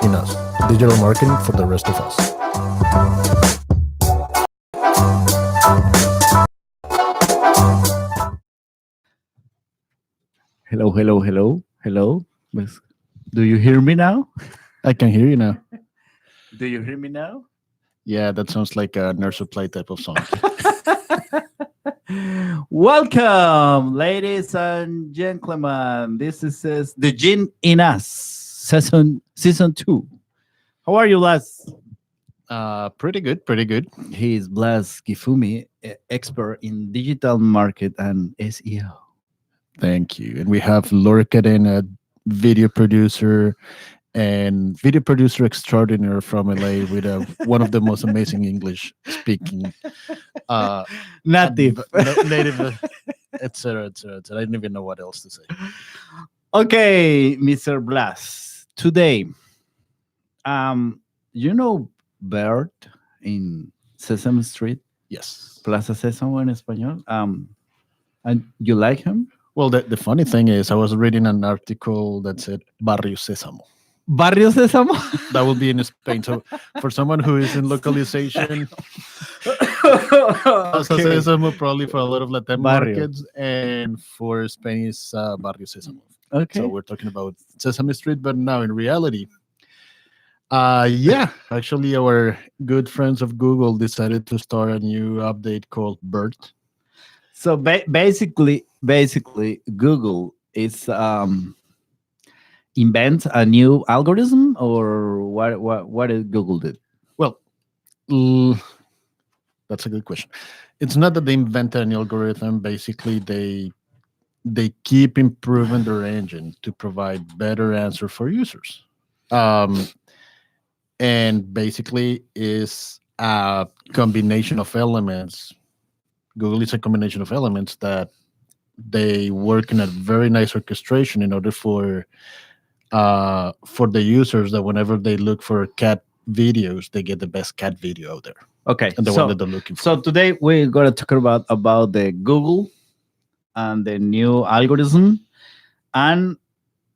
in us. Digital marketing for the rest of us. Hello, hello, hello, hello. Do you hear me now? I can hear you now. Do you hear me now? Yeah, that sounds like a nurse supply type of song. Welcome, ladies and gentlemen. This is the Gin in Us season 2. How are you, Blas? Pretty good, pretty good. He is Blas Gifumi, expert in digital market and SEO. Thank you. And we have Laura Cadena, video producer and video producer extraordinaire from LA with one of the most amazing English speaking uh, Native. native, etc., etc., etc. I don't even know what else to say. Okay, Mr. Blas. Today, you know BERT in Sesame Street, Yes. Plaza Sésamo en español. And you like him? Well, the funny thing is, I was reading an article that said Barrio Sésamo. Barrio Sésamo. That will be in Spain. So, for someone who is in localization, Plaza Okay. Sésamo probably for a lot of Latin Barrio. markets, and for Spain is Barrio Sésamo. Okay. So we're talking about Sesame Street, but now in reality, yeah, actually, our good friends of Google decided to start a new update called BERT. So basically, Google is invent a new algorithm, or what did Google did? Well, l- that's a good question. It's not that they invented an algorithm. Basically, they keep improving their engine to provide better answer for users. Um, and basically is a combination of elements. Google is a combination of elements that they work in a very nice orchestration in order for the users that whenever they look for cat videos, they get the best cat video out there Okay. and the one that they're looking for. So today we're gonna talk about the Google and the new algorithm and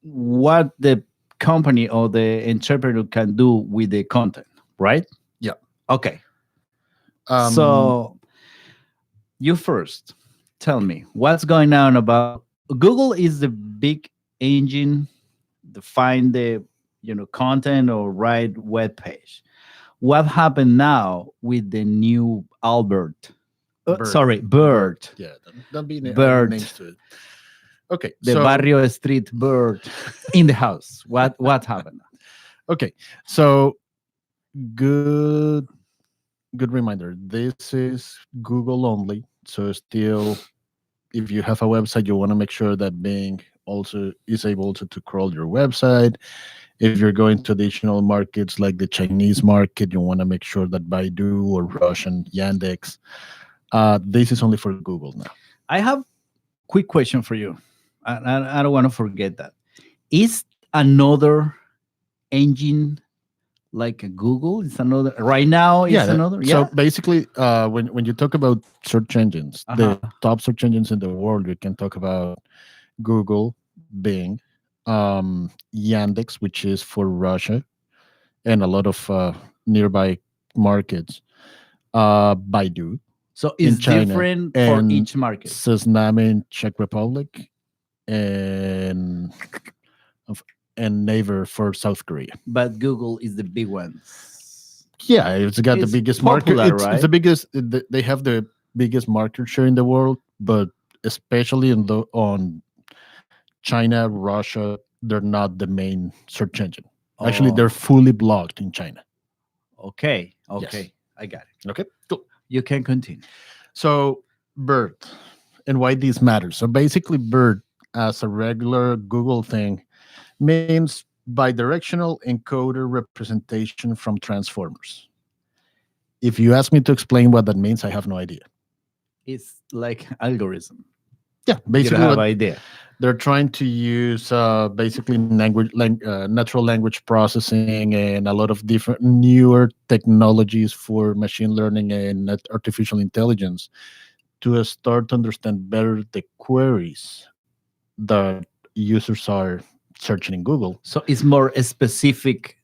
what the company or the entrepreneur can do with the content, right? Yeah. Okay. Um, So you first tell me what's going on about Google is the big engine to find the content or write web page. What happened now with the new Albert? Bird. Sorry, Bird. Yeah, don't be Bird. names to it. Okay, The so Barrio Street Bird in the house. What happened? okay, so good reminder. This is Google only, so still, if you have a website, you want to make sure that Bing also is able to crawl your website. If you're going to additional markets like the Chinese market, you want to make sure that Baidu or Russian Yandex. This is only for Google now. I have quick question for you. I don't want to forget that. Is another engine like a Google? It's another right now. It's another. So basically, when you talk about search engines, the top search engines in the world, you can talk about Google, Bing, Yandex, which is for Russia, and a lot of nearby markets. Baidu. So it's in China, different for and each market. Seznam in Czech Republic, and Naver for South Korea. But Google is the big one. Yeah, it's got the biggest market. popular, It's right? the biggest. They have the biggest market share in the world, but especially on China, Russia, they're not the main search engine. Actually, they're fully blocked in China. Okay. Yes. I got it. Okay, cool. You can continue. So BERT and why this matters. So basically, BERT as a regular Google thing means bidirectional encoder representation from transformers. If you ask me to explain what that means, I have no idea. It's like algorithm. Yeah, You basically don't have what idea. they're trying to use basically natural language processing and a lot of different newer technologies for machine learning and artificial intelligence to start to understand better the queries that users are searching in Google. So it's more specific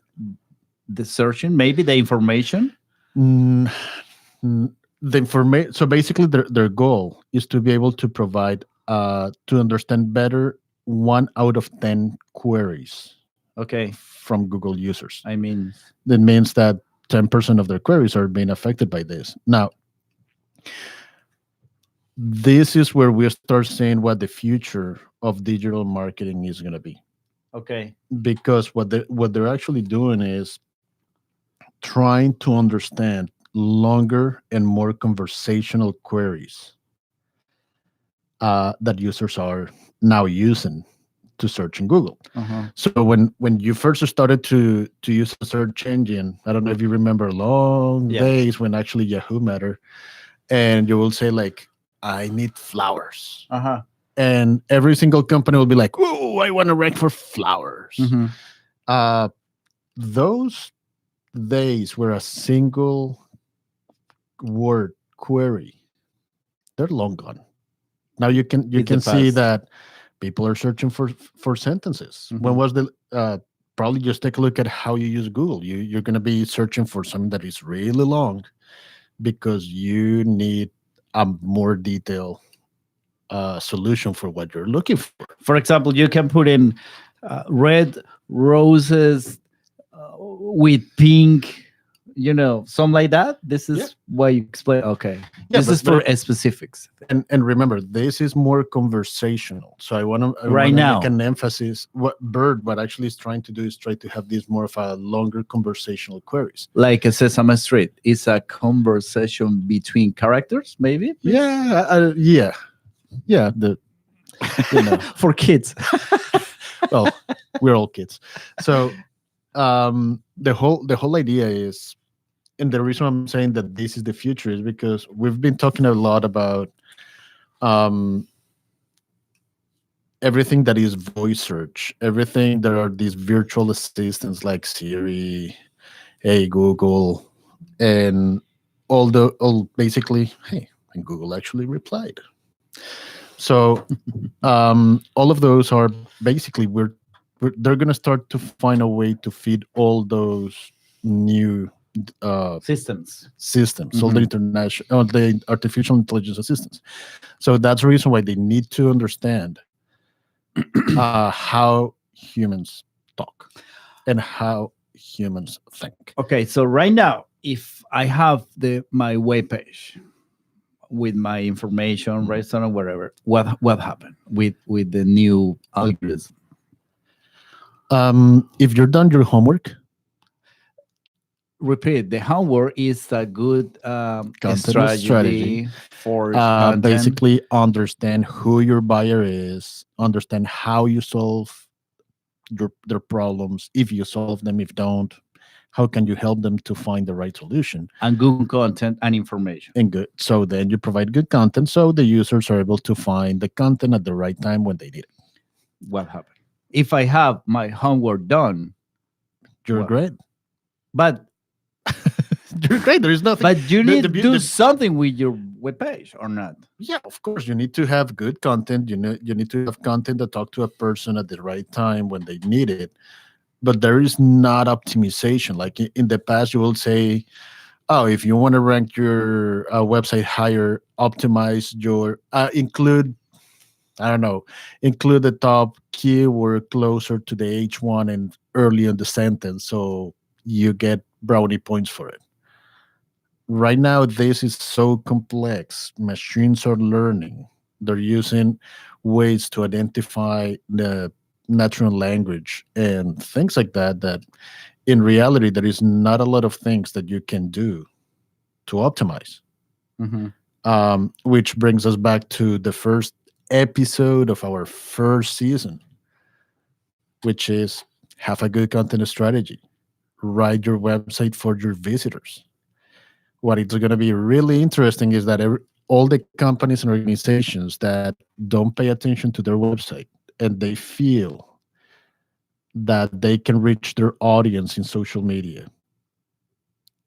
the searching, maybe the information. Mm, the information. So basically, their goal is to be able to provide to understand better 1 out of 10 queries Okay, from Google users. I mean, That means that 10% of their queries are being affected by this. Now, this is where we start seeing what the future of digital marketing is going to be, okay. because what they're actually doing is trying to understand longer and more conversational queries that users are now using to search in Google. Uh-huh. So when you first started to use a search engine, I don't know if you remember long Yeah. days when actually Yahoo mattered, and you will say like, I need flowers, Uh-huh. and every single company will be like, oh, I want to rank for flowers. Mm-hmm. Uh, those days where a single word query, they're long gone. Now you It's the can see past. that people are searching for sentences. When Mm-hmm. was the probably just take a look at how you use Google. You're going to be searching for something that is really long because you need a more detailed solution for what you're looking for. For example, you can put in red roses with pink, something like that. This Yeah. is why you explain. Okay, Yeah, this is for specifics. and remember, this is more conversational. So I Right want to make now. an emphasis. What actually is trying to do is try to have these more of a longer conversational queries. Like a Sesame Street, it's a conversation between characters, maybe. Yeah. Yeah. The you know For kids. well, we're all kids. So the whole idea is, and the reason I'm saying that this is the future is because we've been talking a lot about um everything that is voice search, everything that are these virtual assistants like Siri, Hey Google, and all basically, hey, and Google actually replied. So all of those are basically they're gonna start to find a way to feed all those new Systems. systems, all the Mhm. international, all the artificial intelligence assistants. So that's the reason why they need to understand how humans talk and how humans think. Okay, so right now, if I have my webpage with my information, restaurant, wherever, what happened with the new algorithm? If you're done your homework, Repeat, the homework is a good content strategy, strategy for content. basically understand who your buyer is, understand how you solve their problems, if you solve them, if don't, how can you help them to find the right solution. And Google content and information. And good, so then you provide good content so the users are able to find the content at the right time when they need it. What happened? If I have my homework done, You're what? great. But You're great. There is nothing. but you the, need the, to beau- do the, something with your webpage or not? yeah, of course, you need to have good content. You need to have content that talk to a person at the right time when they need it. But there is not optimization. Like in the past, you will say, "Oh, if you want to rank your website higher, optimize your include." I don't know, include the top keyword closer to the H1 and early in the sentence, so you get brownie points for it. Right now, this is so complex. Machines are learning. They're using ways to identify the natural language and things like that, that in reality there is not a lot of things that you can do to optimize. Mm-hmm. Which brings us back to the first episode of our first season, which is have a good content strategy, write your website for your visitors. What it's going to be really interesting is that all the companies and organizations that don't pay attention to their website and they feel that they can reach their audience in social media,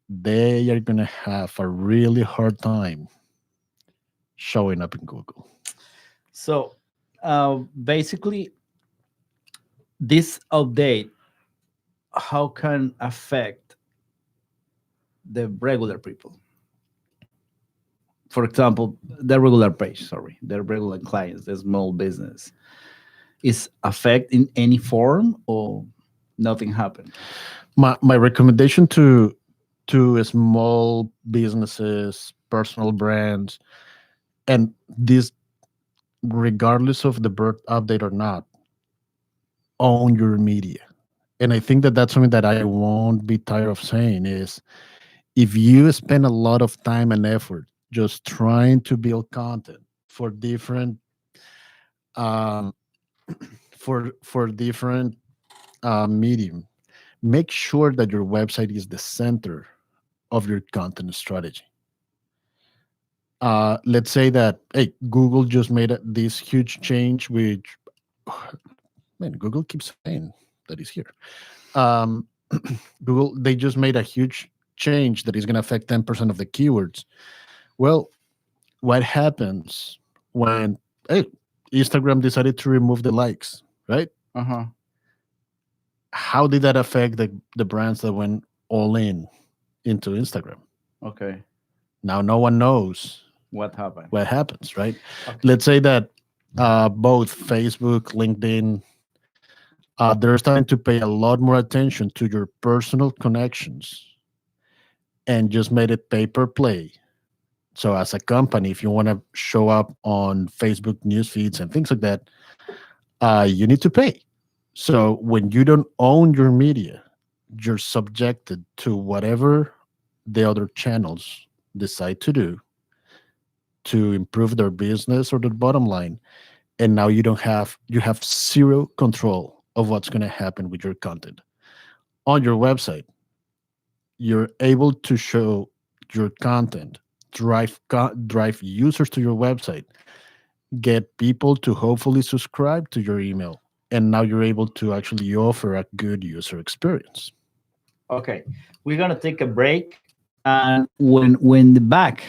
they are going to have a really hard time showing up in Google. So basically, this update, how can affect the regular people. For example, the regular page, sorry, the regular clients, the small business, is affect in any form or nothing happened? My recommendation to small businesses, personal brands, and this, regardless of the birth update or not, own your media. And I think that that's something that I won't be tired of saying is, if you spend a lot of time and effort just trying to build content for different um, for different medium, make sure that your website is the center of your content strategy. Let's say that, hey, Google just made this huge change, which, man, Google keeps saying that is here. Um, Google, they just made a huge change that is going to affect 10% of the keywords. Well, what happens when, hey, Instagram decided to remove the likes, right? Uh-huh. How did that affect the brands that went all in into Instagram? Okay. Now no one knows What happened? what happens, right? Okay. Let's say that both Facebook, LinkedIn, they're starting to pay a lot more attention to your personal connections and just made it pay per play. So as a company, if you want to show up on Facebook news feeds and things like that, you need to pay. So when you don't own your media, you're subjected to whatever the other channels decide to do to improve their business or their bottom line. And now you have zero control of what's going to happen with your content. On your website, you're able to show your content, drive users to your website, get people to hopefully subscribe to your email, and now you're able to actually offer a good user experience. Okay. We're gonna take a break, and when the back,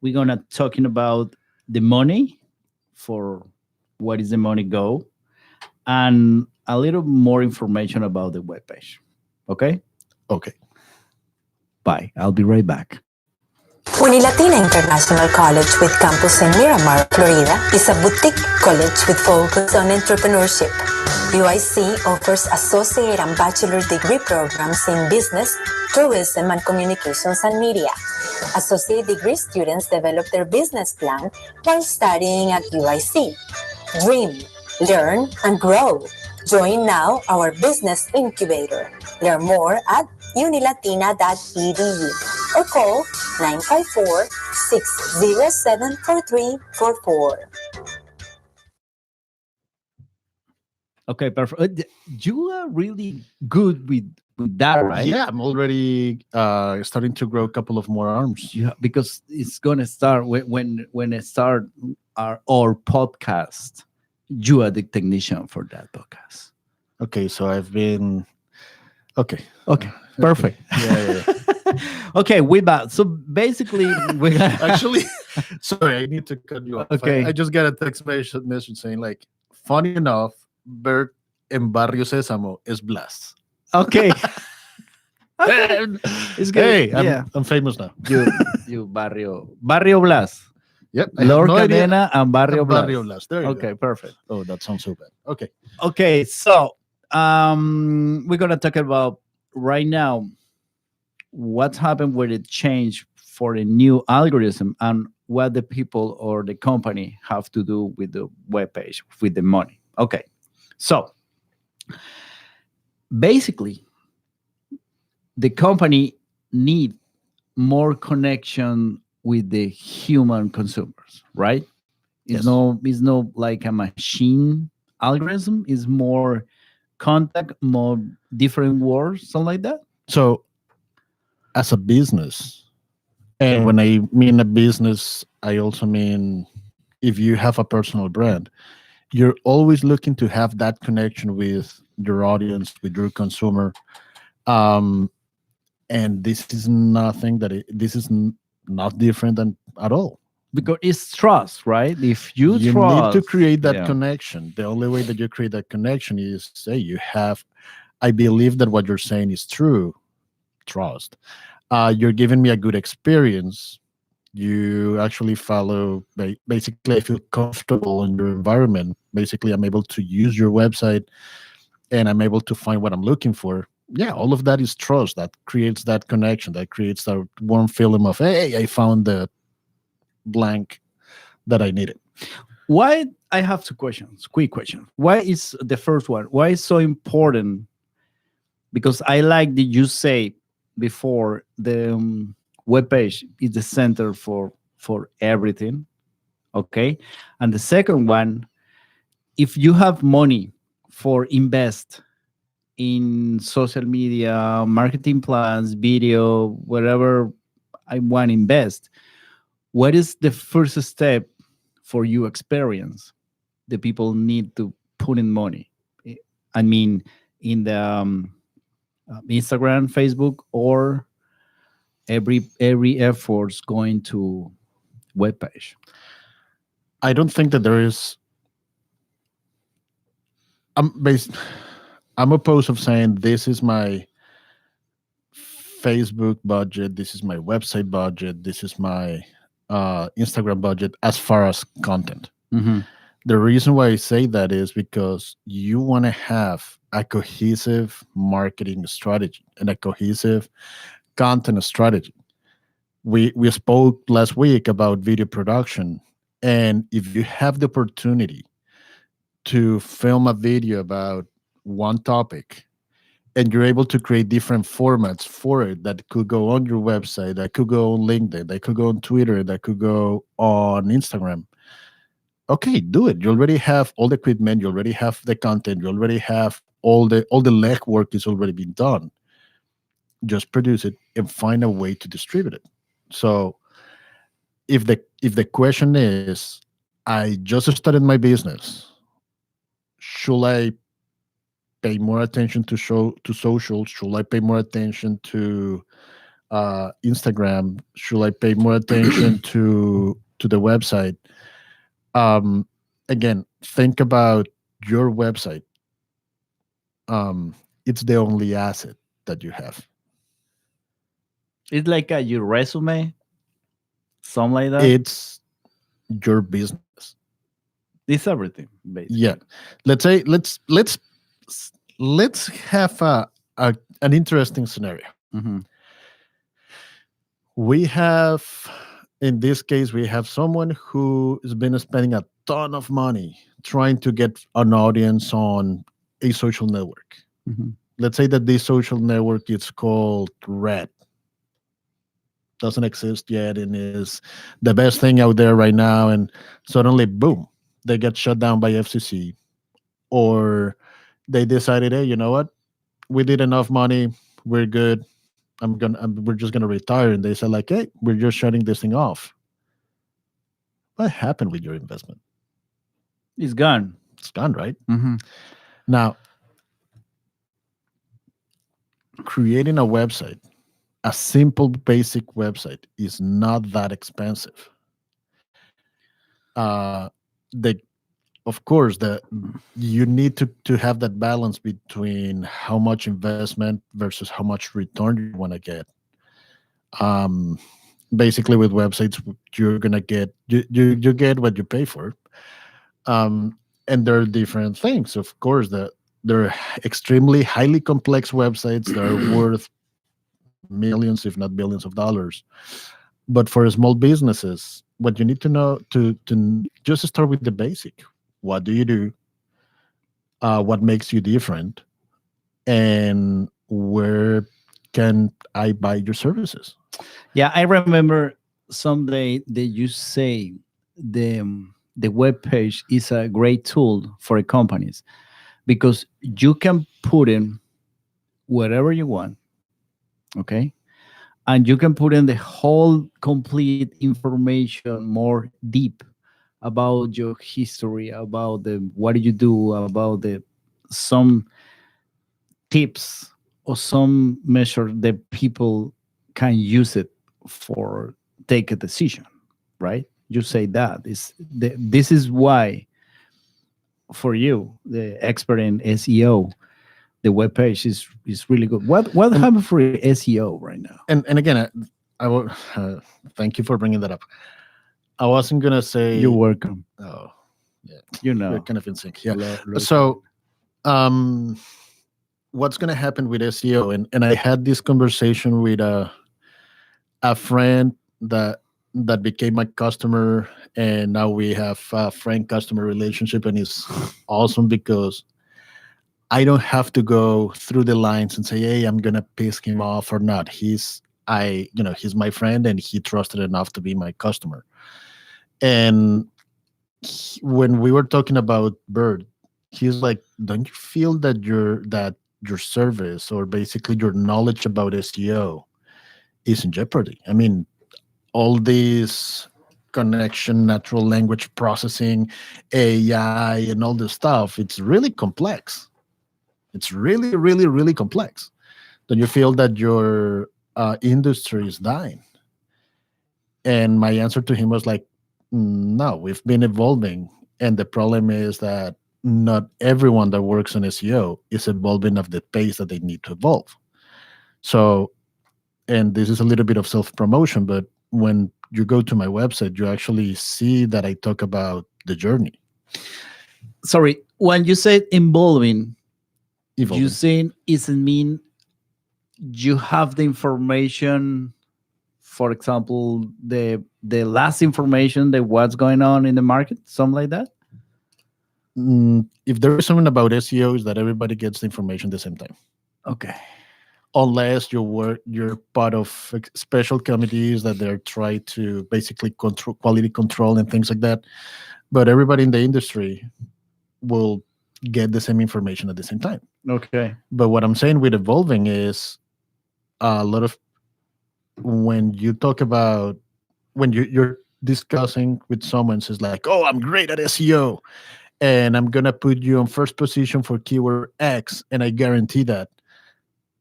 we're gonna talking about the money for where is the money go, and a little more information about the webpage. Okay. Okay. Bye. I'll be right back. Unilatina International College with campus in Miramar, Florida is a boutique college with focus on entrepreneurship. UIC offers associate and bachelor degree programs in business, tourism, and communications and media. Associate degree students develop their business plan while studying at UIC. Dream, learn, and grow. Join now our business incubator. Learn more at unilatina.edu or call 954-607-4344. Okay, perfect. You are really good with that, right? Yeah, I'm already starting to grow a couple of more arms. Yeah, because it's gonna start when it start our podcast. You are the technician for that podcast. Okay, so I've been okay. Okay, perfect. Yeah. Okay, we back. So basically, we Actually, sorry, I need to cut you off. Okay. I just got a text message saying, like, funny enough, Bert en Barrio Sésamo is Blas. Okay. It's good. Hey, Yeah. I'm famous now. You Barrio Blas. Yep. I have Lord no idea. Cadena and Barrio Blas. Barrio Blas. There you Okay, go. perfect. Oh, that sounds so bad. Okay. Okay, so we're gonna talk about right now what's happened with the change for the new algorithm and what the people or the company have to do with the web page with the money. Okay, so basically the company need more connection with the human consumers, right? Yes. It's no like a machine algorithm. It's more contact, more different words, something like that. So, as a business, and when I mean a business, I also mean if you have a personal brand, you're always looking to have that connection with your audience, with your consumer. Um, and this is nothing that this is not different than at all. Because it's trust, right? If you You trust, need to create that yeah. connection. The only way that you create that connection is say you have. I believe that what you're saying is true. Trust. You're giving me a good experience. You actually follow. Basically, I feel comfortable in your environment. Basically, I'm able to use your website, and I'm able to find what I'm looking for. Yeah, all of that is trust. That creates that connection. That creates that warm feeling of, hey, I found the blank that I needed. Why I have two questions, quick question. Why is the first one? Why is so important? Because I like that you say before the web page is the center for everything. Okay, and the second one, if you have money for invest in social media, marketing plans, video, whatever I want to invest, what is the first step for you experience the people need to put in money? I mean, in the Instagram, Facebook, or every effort's going to web page. I don't think that there is. I'm based. I'm opposed of saying this is my Facebook budget, this is my website budget, this is my Instagram budget as far as content. Mhm. The reason why I say that is because you want to have a cohesive marketing strategy and a cohesive content strategy. We spoke last week about video production, and if you have the opportunity to film a video about one topic and you're able to create different formats for it that could go on your website, that could go on LinkedIn, that could go on Twitter, that could go on Instagram. Okay, do it. You already have all the equipment, you already have the content, you already have all the legwork is already been done. Just produce it and find a way to distribute it. So if the question is, I just started my business, should I pay more attention to social? Should I pay more attention to Instagram? Should I pay more attention to the website? Um, Again, think about your website. It's the only asset that you have. It's like your resume, something like that. It's your business. It's everything, basically. Yeah. Let's say let's have an interesting scenario. Mhm. We have, in this case, we have someone who has been spending a ton of money trying to get an audience on a social network. Mhm. Let's say that this social network is called Red. Doesn't exist yet and is the best thing out there right now. And suddenly, boom, they get shut down by FCC, or they decided, hey, you know what? We did enough money. We're good. We're just gonna retire. And they said, like, hey, we're just shutting this thing off. What happened with your investment? It's gone. It's gone, right? Mhm. Now, creating a website, a simple, basic website, is not that expensive. Uh, the Of course, you need to have that balance between how much investment versus how much return you want to get. Um, Basically, with websites, you're gonna get you get what you pay for. And there are different things. Of course, there are extremely highly complex websites that are worth millions, if not billions of dollars. But for small businesses, what you need to know to just start with the basic. What do you do? What makes you different? And where can I buy your services? Yeah, I remember someday that you say the web page is a great tool for companies because you can put in whatever you want, okay, and you can put in the whole complete information more deep about your history, about the what do you do, about the some tips or some measure that people can use it for take a decision, right? You say that this is why for you, the expert in SEO, the web page is really good. What And- happened for SEO right now? And again, I will thank you for bringing that up. I wasn't gonna say. You're welcome. Oh, yeah, You we're know. kind of in sync. Yeah. Lo- So, um, what's gonna happen with SEO? And I had this conversation with a friend that became my customer, and now we have a friend customer relationship, and it's awesome because I don't have to go through the lines and say, "Hey, I'm gonna piss him off or not." He's my friend, and he trusted enough to be my customer. And when we were talking about Bird, he's like, "Don't you feel that your service or basically your knowledge about SEO is in jeopardy? I mean, all these connection, natural language processing, AI, and all this stuff, it's really complex. It's really, really, really complex. Don't you feel that your industry is dying?" And my answer to him was like, no, we've been evolving. And the problem is that not everyone that works on SEO is evolving at the pace that they need to evolve. So, and this is a little bit of self promotion, but when you go to my website, you actually see that I talk about the journey Sorry, when you said involving, evolving. you saying isn't mean you have the information. For example, the last information that what's going on in the market, something like that. If there is something about SEO, is that everybody gets the information at the same time. Okay. Unless you're part of special committees that they're trying to basically control quality control and things like that. But everybody in the industry will get the same information at the same time. Okay. But what I'm saying with evolving is a lot of when you talk about when you're discussing with someone says like, "Oh, I'm great at SEO and I'm gonna put you on first position for keyword X, and I guarantee that,"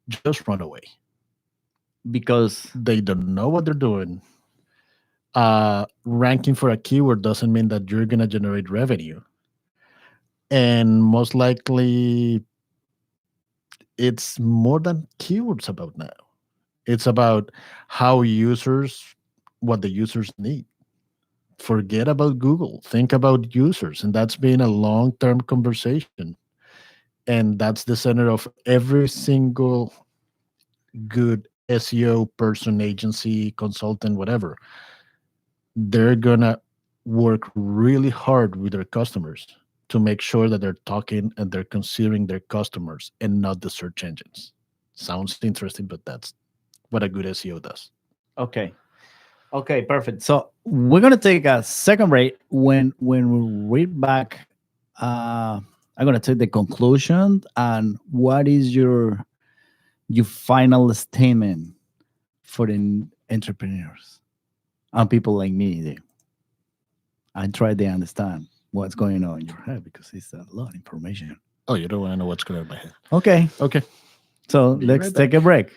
just run away. Because They don't know what they're doing. Ranking for a keyword doesn't mean that you're gonna generate revenue, and most likely it's more than keywords about now. It's about how users, what the users need. Forget about Google. Think about users, and that's been a long-term conversation. And that's the center of every single good SEO person, agency, consultant, whatever. They're gonna work really hard with their customers to make sure that they're talking and they're considering their customers and not the search engines. Sounds interesting, but that's what a good SEO does. okay. Okay, perfect. So we're gonna take a second break. When we read back, I'm gonna take the conclusion and what is your final statement for the entrepreneurs and people like me. I try to understand what's going on in your head because it's a lot of information. Oh, you don't want to know what's going on in my head. Okay, Okay. so Be let's right take a break.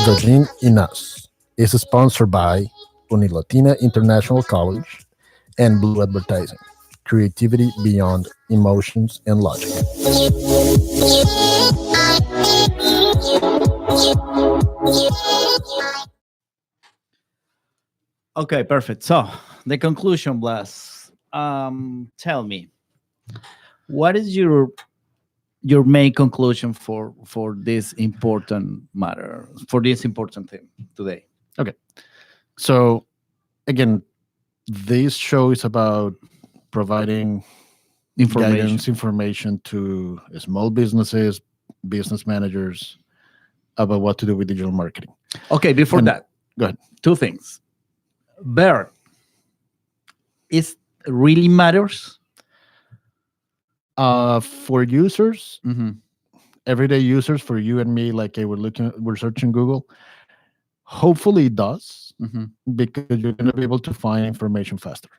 The Gene in Us is sponsored by Unilatina International College and Blue Advertising. Creativity beyond emotions and logic. Okay, perfect. So the conclusion, Blas. Tell me, what is your main conclusion for this important matter, for this important thing today? So, again, this show is about providing Information. guidance, information to small businesses, business managers about what to do with digital marketing. Okay, before And- that, Go ahead. two things. BERT is really matters. For users, Mm-hmm. everyday users, for you and me, like we're searching Google. Hopefully, it does Mm-hmm. because you're going to be able to find information faster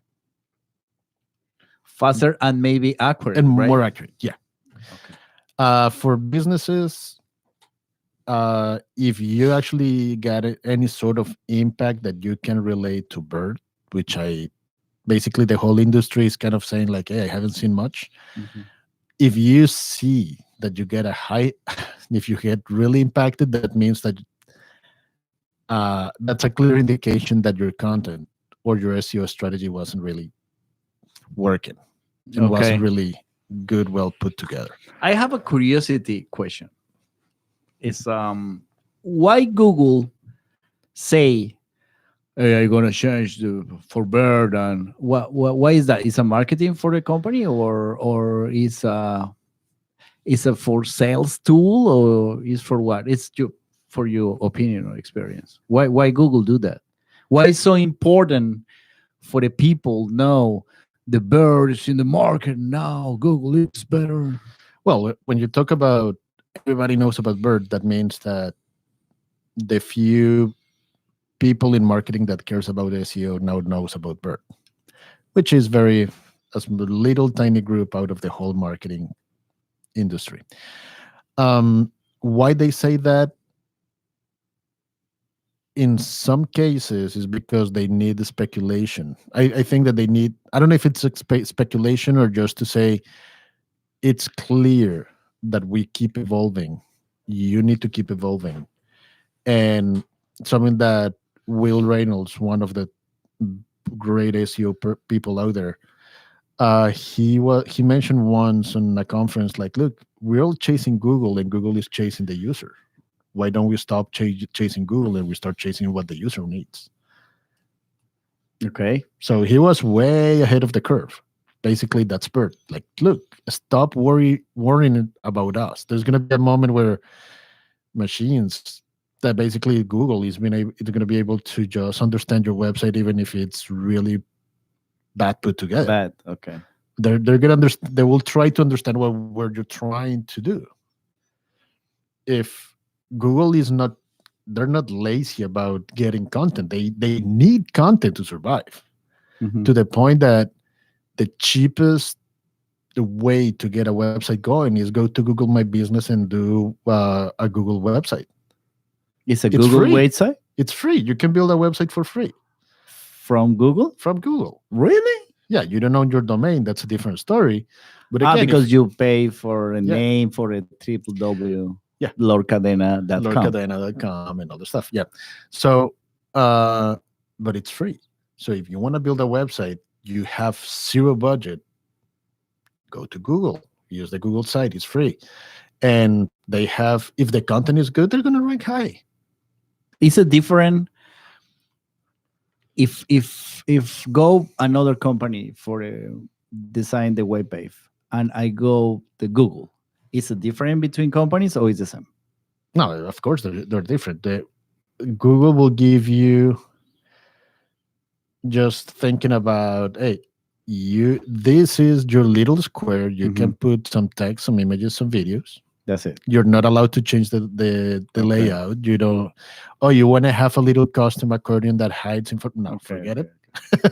Faster and maybe accurate, and right? more accurate. Yeah. Okay. For businesses, if you actually any sort of impact that you can relate to BERT, which I basically the whole industry is kind of saying like, hey, I haven't seen much. Mhm. If you see that you get a high, if you get really impacted, that means that that's a clear indication that your content or your SEO strategy wasn't really working and wasn't Okay. really good, well put together. I have a curiosity question. It's why Google say, hey, I'm gonna change the for BERT, and why is that? Is a marketing for the company, or is a for sales tool, or is for what? It's for your opinion or experience. Why Google do that? Why is so important for the people know the BERT is in the market now? Google is better. Well, when you talk about everybody knows about BERT, that means that the few people in marketing that cares about SEO now knows about BERT, which is very a little tiny group out of the whole marketing industry. Why they say that? In some cases is because they need the speculation. I think that they need, I don't know if it's speculation or just to say it's clear that we keep evolving. You need to keep evolving. And something that Will Reynolds, one of the great SEO people out there, he mentioned once on a conference like, look, we're all chasing Google and Google is chasing the user. Why don't we stop chasing Google and we start chasing what the user needs? Okay. So he was way ahead of the curve. Basically, that's BERT. Like, look, stop worrying about us. There's gonna be a moment where machines that basically Google is it's gonna be able to just understand your website even if it's really bad put together. Bad. Okay. They're gonna understand. They will try to understand what you're trying to do. If Google is not, they're not lazy about getting content. They need content to survive. Mhm. To the point that the cheapest way to get a website going is go to Google My Business and do a Google website. It's a It's Google free. website It's free. You can build a website for free from Google. from Google. Really? Yeah, you don't own your domain. That's a different story. But again, Because you pay for a Yeah. name for a www. Yeah. LordCadena.com. LordCadena.com and all the stuff. Yeah. So, but it's free. So if you want to build a website, you have zero budget, go to Google, use the Google site. It's free. And they have, if the content is good, they're going to rank high. Is it different if go another company for design the web page and I go to Google? Is it different between companies or is the same? No, of course, they're different. Google will give you, just thinking about, hey, this is your little square. You can put some text, some images, some videos. That's it. You're not allowed to change the Okay. layout. You don't. Oh, you want to have a little custom accordion that hides in front? No, forget it.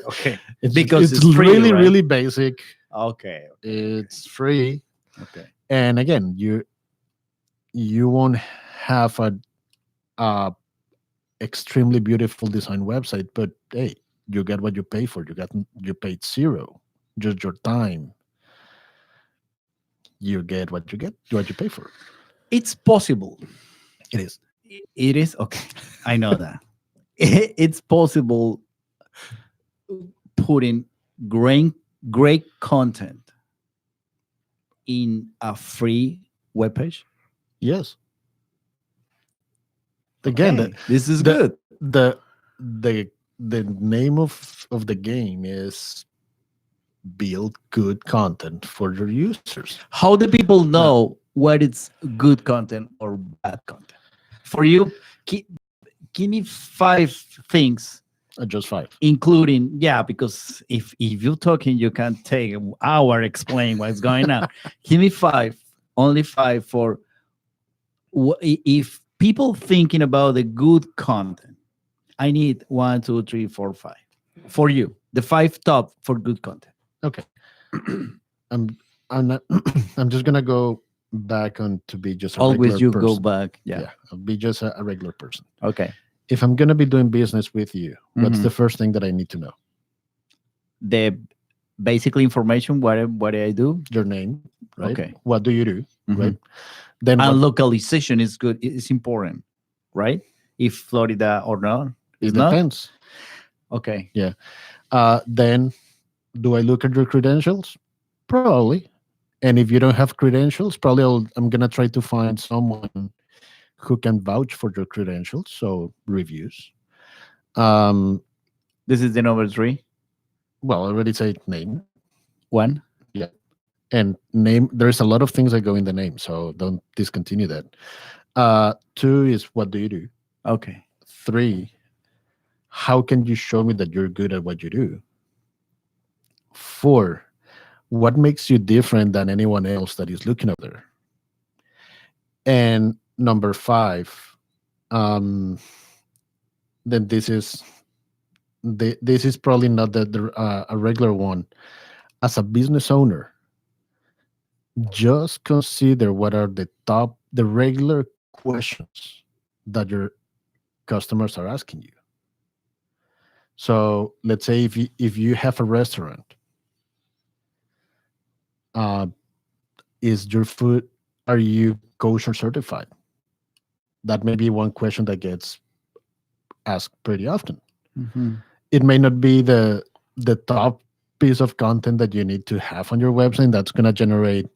Okay. It's, Because it's it's free, really right? really basic. Okay. It's free, Okay. and again, you won't have a extremely beautiful design website, but hey, you get what you pay for. You paid zero, just your time. You get what you pay for. It's possible. It is. It is okay. I know that. It's possible putting great content in a free webpage. Yes. Again, Okay, this is the- good. the name of the game is build good content for your users. How do people know what is good content or bad content? For you, give me 5 things, Just 5. including because if you're talking, you can take an hour explain what's going on. Give me 5, only 5 for if people thinking about the good content. I need 1, 2, 3, 4, 5 for you. The 5 top for good content. Okay. I'm not, I'm just gonna go back on to be just a Always regular you person. go back. Yeah. I'll be just a regular person. Okay. If I'm gonna be doing business with you, what's Mhm. the first thing that I need to know? the basically information, what I do. Your name, right? Okay. What do you do, right? Mhm. Then And what localization is good. It's important, right? If Florida or not, it is not depends. okay. Then do I look at your credentials? Probably. And if you don't have credentials, probably I'm gonna try to find someone who can vouch for your credentials. So reviews. Um, This is the number 3. well, I already said name. 1. Yeah. And name, there's a lot of things that go in the name, so don't discontinue that. Two is what do you do? Okay. Three, how can you show me that you're good at what you do? Four, what makes you different than anyone else that is looking up there? And number five, um, then this is probably not a regular one. As a business owner, just consider what are the regular questions that your customers are asking you. So let's say if you have a restaurant, uh, is your food, are you kosher certified? That may be one question that gets asked pretty often. Mhm. It may not be the top piece of content that you need to have on your website that's going to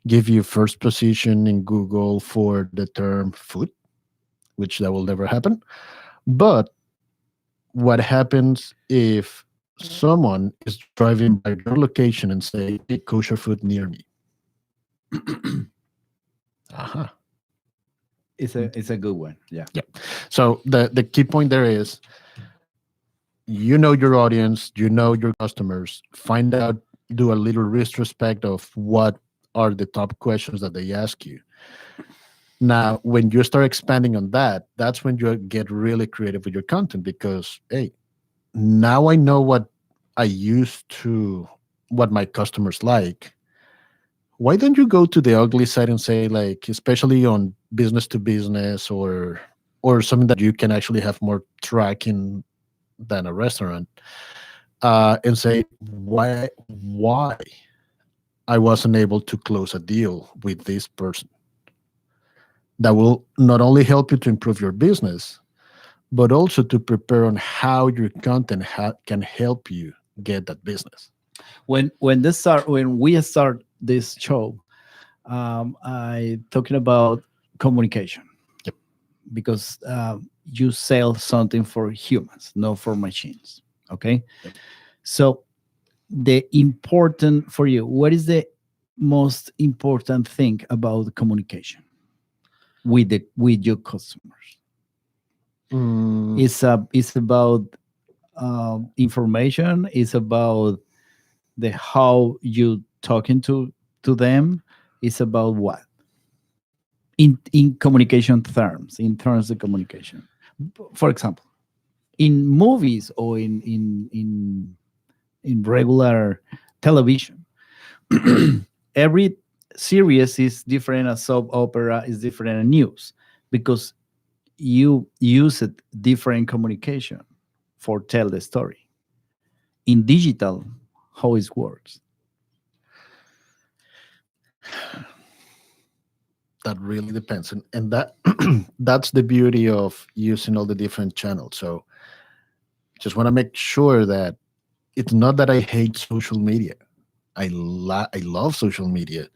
give you first position in Google for the term food, which that will never happen. But what happens if someone is driving by your location and say, "Hey, kosher food near me"? Aha. It's a good one. Yeah. Yeah. So the key point there is, you know your audience, you know your customers. Find out, do a little retrospect of what are the top questions that they ask you. Now, when you start expanding on that, that's when you get really creative with your content, because hey, now I know what my customers like. Why don't you go to the ugly side and say, like, especially on business to business, or something that you can actually have more tracking than a restaurant, and say why I wasn't able to close a deal with this person. That will not only help you to improve your business, but also to prepare on how your content can help you get that business. When we start this show, I talking about communication. Yep. Because you sell something for humans, not for machines. Okay. Yep. So the important for you, what is the most important thing about communication with your customers? Mm, It's about information. It's about the how you talking to them. It's about what in communication terms, in terms of communication. For example, in movies or in regular television, every series is different. A soap opera is different. A news, because you use it different communication for tell the story. In digital, how it works. that really depends, and that that's the beauty of using all the different channels. So just want to make sure that it's not that I hate social media. I love social media.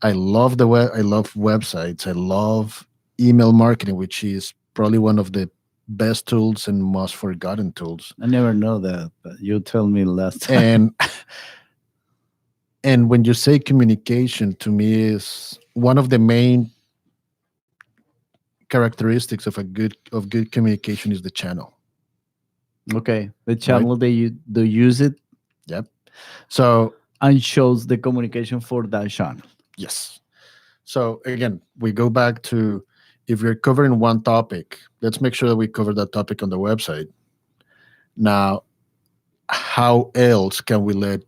I love I love websites. I love email marketing, which is probably one of the best tools and most forgotten tools. I never know that, but you told me last time. And and when you say communication, to me is one of the main characteristics of good communication is the channel. Okay, the channel that you do use it Yep. So and shows the communication for that channel. yes. So again, we go back to, if you're covering one topic, let's make sure that we cover that topic on the website. Now, how else can we let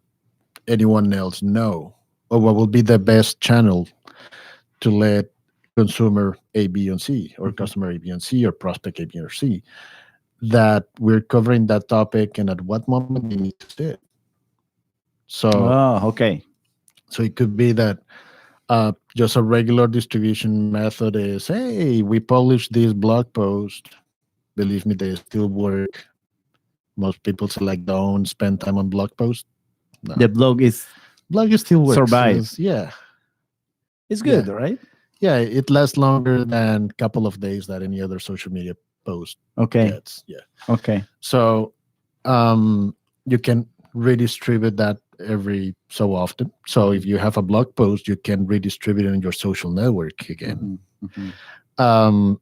anyone else know, or what will be the best channel to let consumer A, B, and C, or customer A, B, and C, or prospect A, B, or C, that we're covering that topic and at what moment they need to see it? Oh, okay. So it could be that just a regular distribution method is, hey, we published this blog post. Believe me, they still work. Most people say like, don't spend time on blog posts. No, The blog is blog still works. survive. Yeah, It's yeah, good, right? yeah. It lasts longer than a couple of days that any other social media post Okay. gets. Yeah. Okay. So you can redistribute that every so often. So if you have a blog post, you can redistribute it in your social network again. Mhm, mhm. Um,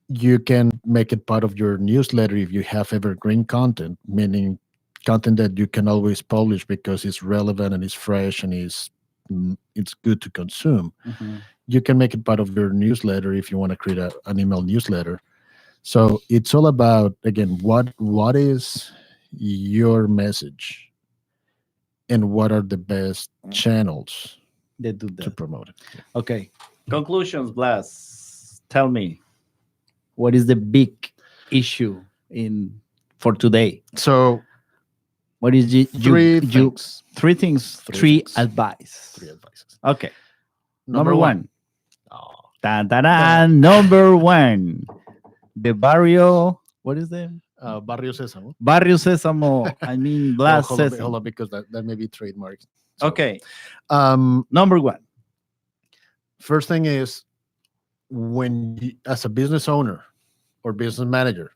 you can make it part of your newsletter if you have evergreen content, meaning content that you can always publish because it's relevant and it's fresh and it's good to consume. Mhm. You can make it part of your newsletter if you want to create an email newsletter. So it's all about, again, what is your message and what are the best channels They do to that. promote it. Okay. Conclusions, Blas. Tell me, what is the big issue in for today? So What is it? three things. Three things. Three Three things. advice. Three advices. Okay. Number one. Oh, Tan, tan, tan. Number one. The barrio. What is the Barrio Sésamo. Barrio Sésamo? I mean, Blas Hold on, Sésamo. because that may be trademarked. So, Okay. Um, Number one. first thing is, as a business owner or business manager,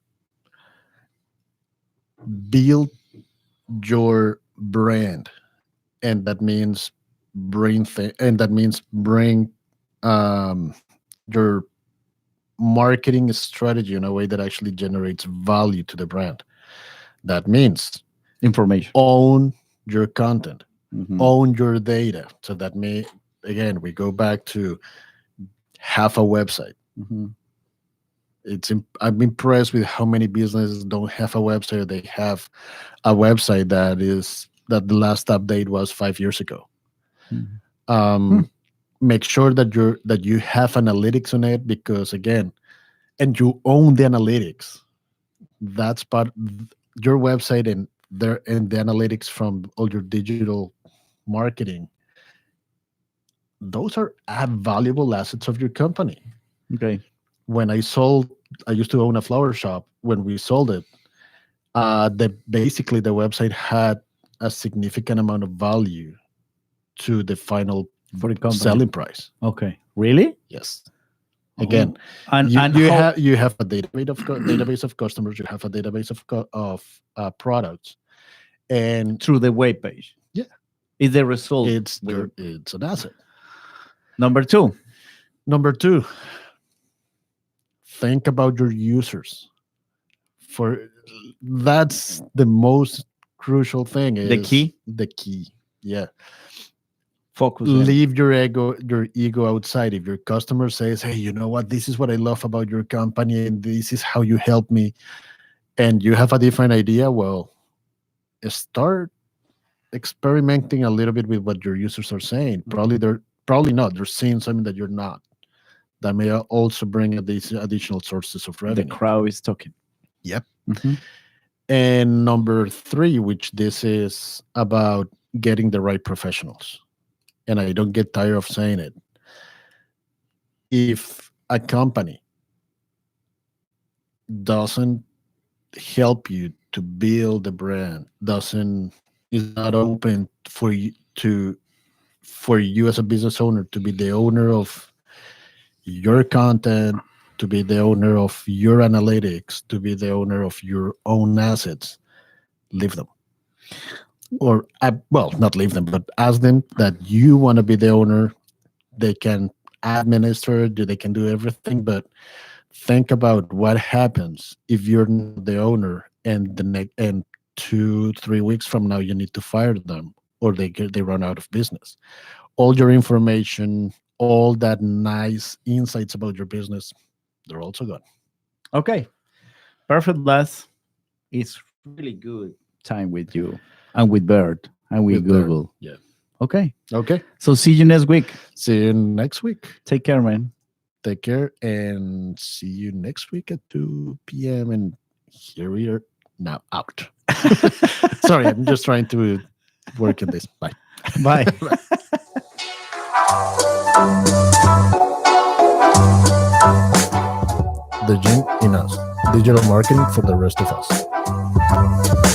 build your brand, and that means bring your marketing strategy in a way that actually generates value to the brand. That means Information. own your content, Mhm. own your data. So that may, again, we go back to have a website. Mhm. I'm impressed with how many businesses don't have a website. They have a website that the last update was 5 years ago. Mhm. Make sure that you have analytics on it, because again, and you own the analytics. That's part your website and the analytics from all your digital marketing. Those are valuable assets of your company. Okay. When I used to own a flower shop. When we sold it, basically the website had a significant amount of value to the final For the company. selling price. Okay. Really? Yes. Again, And you have a database of customers. You have a database of products, and through the web page. Yeah. Is the result. it's an asset. Number two. Number two, think about your users. That's the most crucial thing. The key? The key. Yeah. Focus. Leave your ego outside. If your customer says, hey, you know what, this is what I love about your company and this is how you help me, and you have a different idea, well, start experimenting a little bit with what your users are saying. Probably not, they're seeing something that you're not. That may also bring these additional sources of The revenue. crowd is talking. Yep. Mhm. And number three, which this is about getting the right professionals, and I don't get tired of saying it. If a company doesn't help you to build the brand, doesn't is not open for you as a business owner to be the owner of your content, to be the owner of your analytics, to be the owner of your own assets, leave them. Or well, not leave them, but ask them that you want to be the owner. They can administer, they can do everything, but think about what happens if you're not the owner, and and 2-3 weeks from now you need to fire them, or they run out of business. All your information, all that nice insights about your business, they're also gone. Okay. Perfect, Blas. It's really good time with you and with BERT and with With BERT, Google. yeah. Okay. Okay. So see you next week. See you next week. Take care, man. Take care, and see you next week at 2 p.m. And here we are now out. Sorry, I'm just trying to work on this. Bye. Bye. The Gene in Us. Digital marketing for the rest of us.